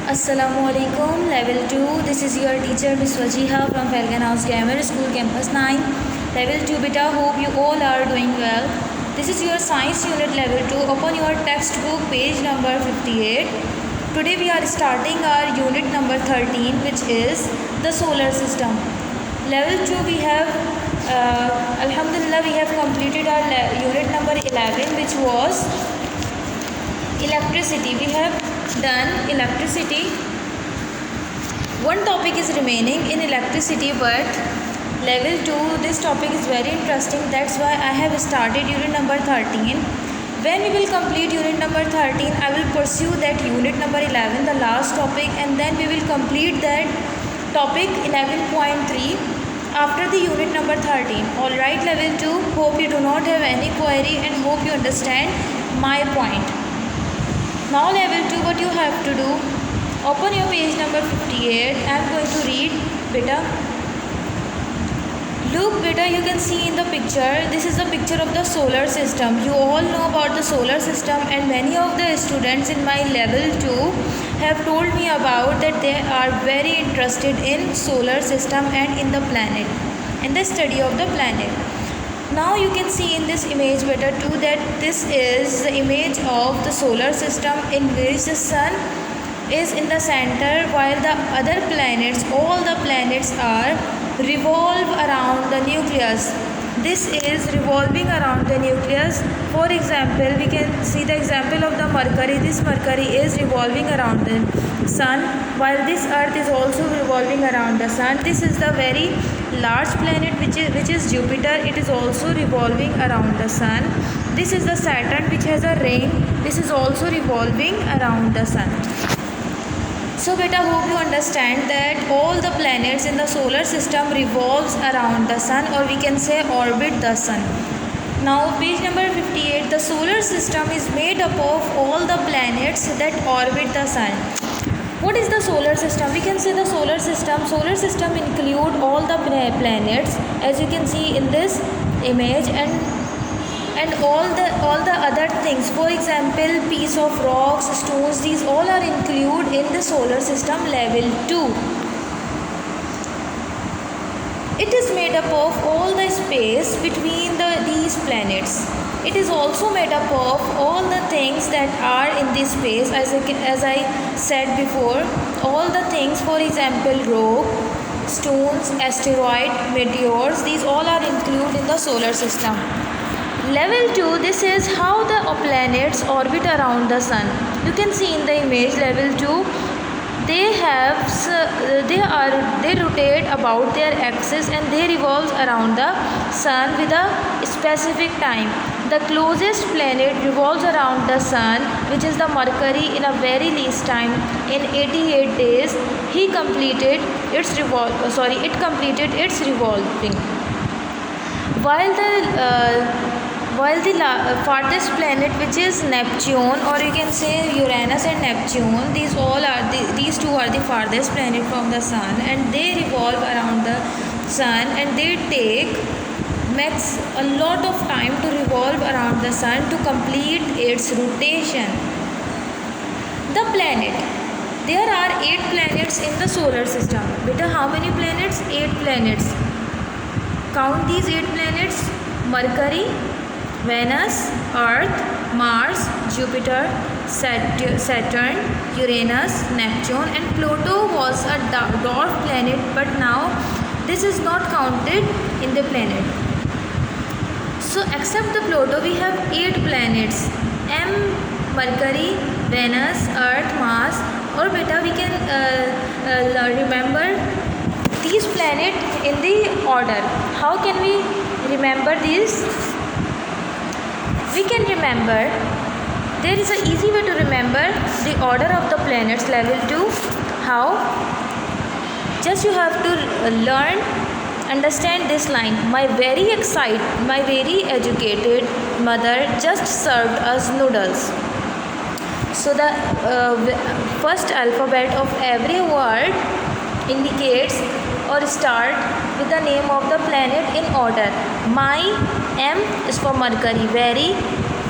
Assalamualaikum, level 2. This is your teacher Miss Wajiha from Falcon House Grammar School Campus 9. Level 2 beta, hope you all are doing well. This is your science unit level 2. Open your textbook page number 58. Today we are starting our unit number 13, which is the solar system. Level 2 we have Alhamdulillah, we have completed our unit number 11, which was electricity. We have done electricity. One topic is remaining in electricity, but level 2, this topic is very interesting. That's why I have started unit number 13. When we will complete unit number 13, I will pursue that unit number 11, the last topic, and then we will complete that topic 11.3 after the unit number 13. Alright, level 2, hope you do not have any query and hope you understand my point. Now level 2, what you have to do, open your page number 58. I am going to read, beta. Look beta, you can see in the picture, this is the picture of the solar system. You all know about the solar system, and many of the students in my level 2 have told me about that they are very interested in solar system and in the planet, in the study of the planet. Now you can see in this image better too that this is the image of the solar system, in which the sun is in the center while the other planets, all the planets are revolve around the nucleus. This is revolving around the nucleus. For example, we can see the example of the Mercury. This Mercury is revolving around the sun, while this earth is also revolving around the sun. This is the very large planet which is Jupiter. It is also revolving around the sun. This is the Saturn, which has a ring. This is also revolving around the sun. So beta, hope you understand that all the planets in the solar system revolves around the sun, or we can say orbit the sun. Now page number 58, the solar system is made up of all the planets that orbit the sun. What is the solar system? We can say the solar system include all the planets, as you can see in this image, and all the other things. For example, piece of rocks, stones, these all are included in the solar system level 2. It is made up of all the space between these planets. It is also made up of all the things that are in this space, as I said before, all the things, for example, rock, stones, asteroid, meteors, these all are included in the solar system. Level 2, this is how the planets orbit around the sun. You can see in the image level 2, they rotate about their axis and they revolve around the sun with a specific time. The closest planet revolves around the sun, which is the Mercury, in a very least time. In 88 days, it completed its revolving. While the farthest planet, which is Neptune, or you can say Uranus and Neptune, these two are the farthest planet from the sun, and they revolve around the sun, and they take max a lot of time to revolve around the sun to complete its rotation. The planet. There are 8 planets in the solar system. Beta, how many planets? 8 planets. Count these 8 planets: Mercury, Venus, Earth, Mars, Jupiter, Saturn, Uranus, Neptune, and Pluto was a dwarf planet, but now this is not counted in the planet. So except the Pluto, we have 8 planets: Mercury, Venus, Earth, Mars. Or beta, we can remember these planets in the order. How can we remember these? We can remember, there is an easy way to remember the order of the planets level 2. How? Just you have to understand this line: my very educated mother just served us noodles. So the first alphabet of every word indicates or start with the name of the planet in order. My, M is for Mercury, very.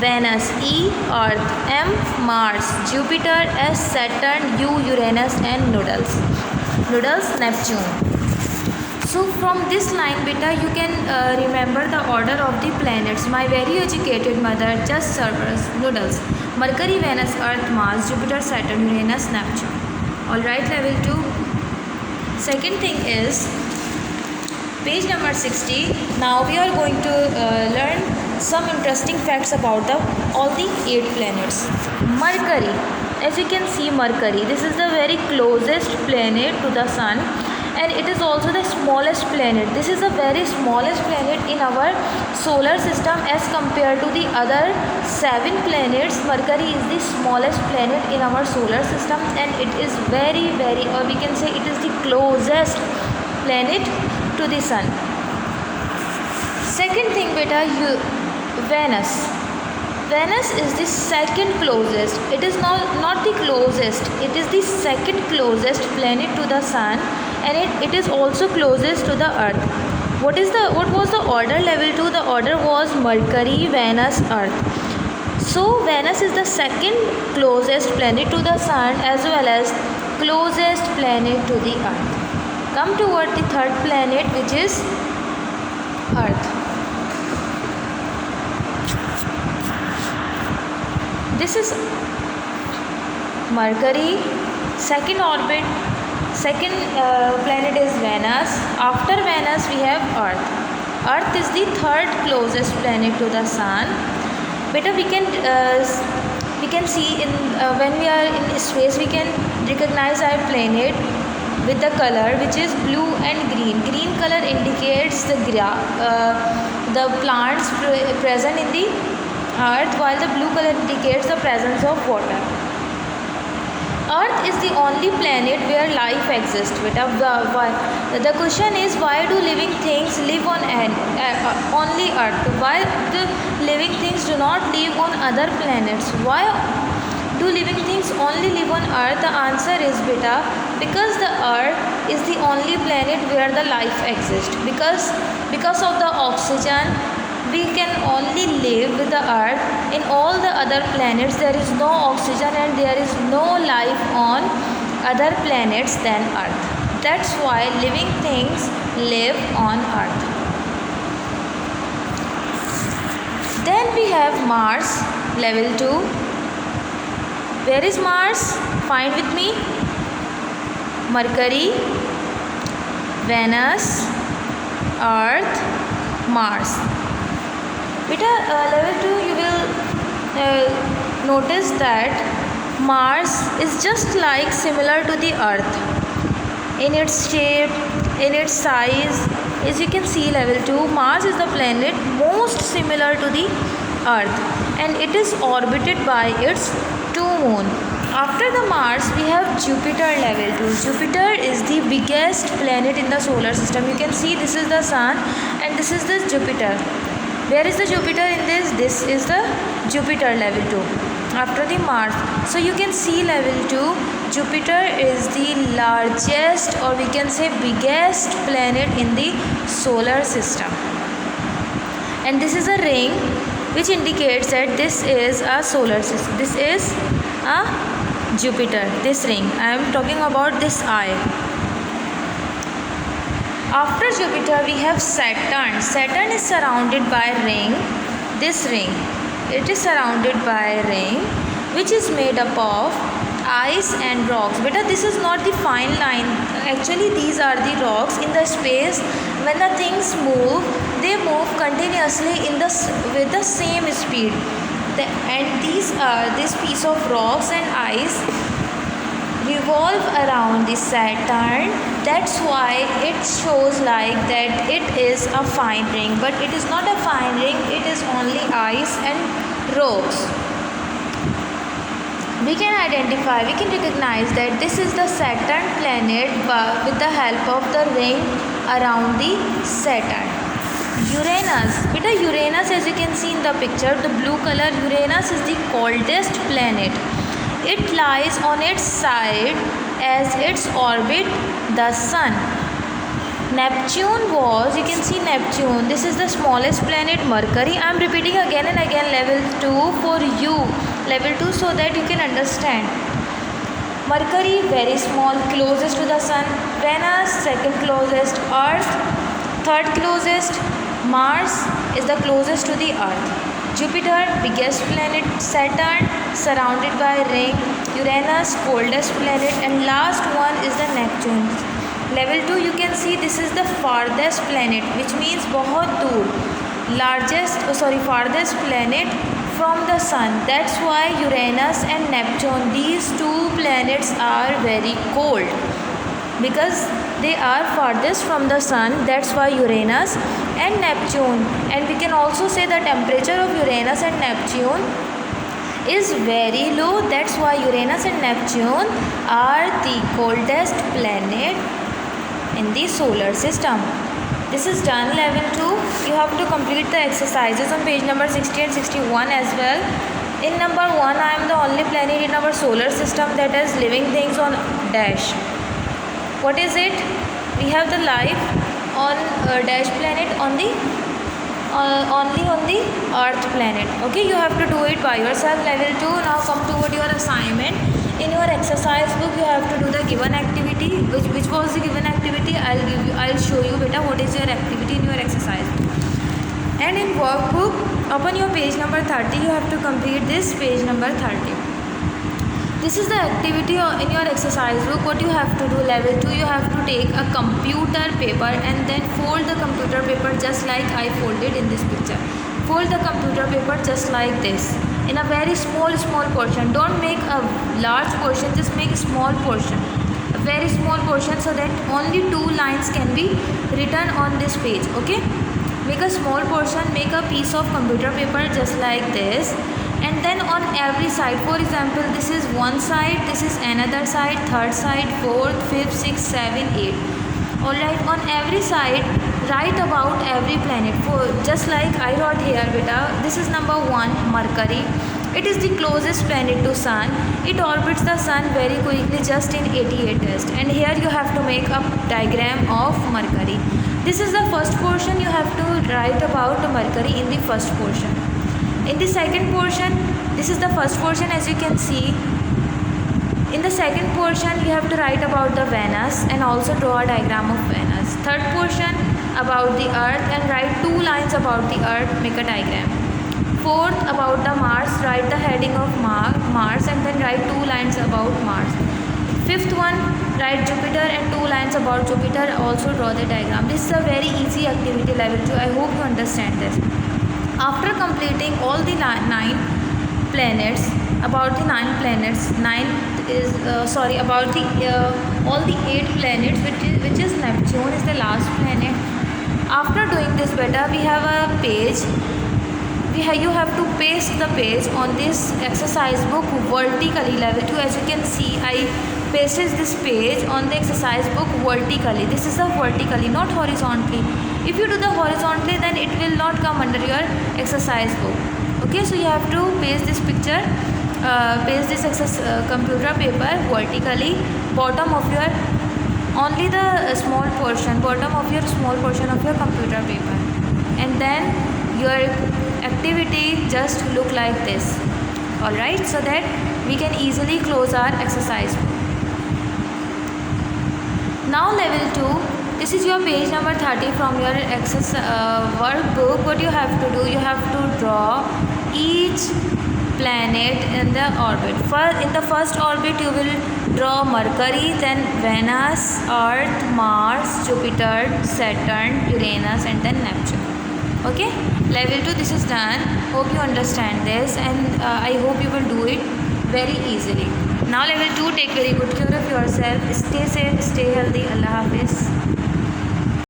Venus, E, Earth, M, Mars, Jupiter, S, Saturn, U, Uranus, and Noodles, Neptune. So from this line beta you can remember the order of the planets. My very educated mother just serves noodles. Mercury, Venus, Earth, Mars, Jupiter, Saturn, Uranus, Neptune. Alright, level 2. Second thing is page number 60. Now we are going to learn some interesting facts about all the 8 planets. Mercury. As you can see, Mercury, this is the very closest planet to the sun, and it is also the smallest planet. This is the very smallest planet in our solar system as compared to the other 7 planets. Mercury is the smallest planet in our solar system, and it is very, or we can say it is the closest planet to the sun. Second thing beta, Venus. Venus is the second closest. It is not the closest. It is the second closest planet to the sun, and it is also closest to the earth. What was the order? Level 2, the order was Mercury, Venus, Earth. So Venus is the second closest planet to the sun as well as closest planet to the earth. Come toward the third planet, which is Earth. This is Mercury, second orbit, second planet is Venus. After Venus we have Earth. Earth is the third closest planet to the sun. Beta, we can see in when we are in space, we can recognize our planet with the color which is blue and green. Green color indicates the plants present in the earth, while the blue color indicates the presence of water. Earth is the only planet where life exists. The question is, why do living things live on only Earth? Why the living things do not live on other planets? Why do living things only live on Earth? The answer is beta, because the Earth is the only planet where the life exists. Because of the oxygen, we can only live with the earth. In all the other planets there is no oxygen and there is no life on other planets than earth. That's why living things live on earth. Then we have Mars, level 2. Where is Mars? Find with me. Mercury, Venus, Earth, Mars. Beta, level 2 you will notice that Mars is just like similar to the Earth in its shape, in its size. As you can see, level 2, Mars is the planet most similar to the Earth, and it is orbited by its 2 moons. After the Mars we have Jupiter, level 2. Jupiter is the biggest planet in the solar system. You can see this is the sun and this is the Jupiter. Where is the Jupiter in this? This is the Jupiter, level 2. After the Mars. So you can see, level 2, Jupiter is the largest, or we can say biggest planet in the solar system. And this is a ring which indicates that this is a solar system. This is a Jupiter, this ring. I am talking about this eye. After Jupiter we have Saturn. Saturn is surrounded by a ring. This ring, it is surrounded by a ring which is made up of ice and rocks. Beta, this is not the fine line. Actually these are the rocks. In the space, when the things move, they move continuously with the same speed. This piece of rocks and ice revolve around the Saturn. That's why it shows like that it is a fine ring, but it is not a fine ring, it is only ice and rocks. We can recognize that this is the Saturn planet with the help of the ring around the Saturn. Uranus. Beta, Uranus, as you can see in the picture, the blue color, Uranus is the coldest planet. It lies on its side as its orbit the sun. Neptune was, you can see Neptune, this is the smallest planet. Mercury, I am repeating again and again level 2 for you, level 2, so that you can understand. Mercury very small, closest to the sun. Venus second closest. Earth third closest. Mars is the closest to the earth. Jupiter biggest planet. Saturn surrounded by ring. Uranus coldest planet, and last one is the Neptune. Level 2, you can see this is the farthest planet, which means बहुत दूर, farthest planet from the sun. That's why Uranus and Neptune, these two planets are very cold, because they are farthest from the sun. That's why Uranus and Neptune. And we can also say the temperature of Uranus and Neptune is very low. That's why Uranus and Neptune are the coldest planet in the solar system. This is done level 2. You have to complete the exercises on page number 60 and 61 as well. In number 1, I am the only planet in our solar system that has living things on dash. What is it? We have the life on dash planet on the only on the earth planet. Okay, you have to do it by yourself. Level 2. Now come toward your assignment. In your exercise book, you have to do the given activity. Which was the given activity? I'll show you beta what is your activity in your exercise book. And in workbook, open your page number 30. You have to complete this page number 30. This is the activity in your exercise book. What you have to do, level 2, you have to take a computer paper and then fold the computer paper just like I folded in this picture. Fold the computer paper just like this, in a very small portion. Don't make a large portion, just make a small portion, a very small portion, so that only 2 lines can be written on this page. Okay, make a small portion, make a piece of computer paper just like this, and then on every side, for example, this is one side, this is another side, third side, fourth, fifth, sixth, seventh, eighth. Alright, on every side write about every planet. For just like I wrote here beta, this is number 1, Mercury. It is the closest planet to sun. It orbits the sun very quickly, just in 88 days. And here you have to make a diagram of Mercury. This is the first portion. You have to write about Mercury in the first portion. In the second portion, this is the first portion, as you can see. In the second portion, you have to write about the Venus and also draw a diagram of Venus. Third portion, about the earth, and write 2 lines about the earth, make a diagram. Fourth, about the Mars, write the heading of Mars and then write 2 lines about Mars. Fifth one, write Jupiter and 2 lines about Jupiter, also draw the diagram. This is a very easy activity, level 2. I hope you understand this. After completing all the 9 planets, about the 9 planets, about the all the 8 planets, which is Neptune is the last planet. After doing this beta, we have a page. You have to paste the page on this exercise book vertically, level 2. As you can see, I pasted this page on the exercise book vertically. This is a vertically, not horizontally. If you do the horizontally, then it will not come under your exercise book. Okay, so you have to paste this picture, paste this computer paper vertically, bottom of your, only the small portion, bottom of your small portion of your computer paper, and then your activity just look like this. Alright, so that we can easily close our exercise book. Now level 2, this is your page number 30 from your workbook. What you have to do, you have to draw each planet in the orbit. In the first orbit, you will draw Mercury, then Venus, Earth, Mars, Jupiter, Saturn, Uranus, and then Neptune. Okay, level 2, this is done. Hope you understand this, and I hope you will do it very easily. Now level 2, take very good care of yourself. Stay safe, stay healthy. Allah Hafiz.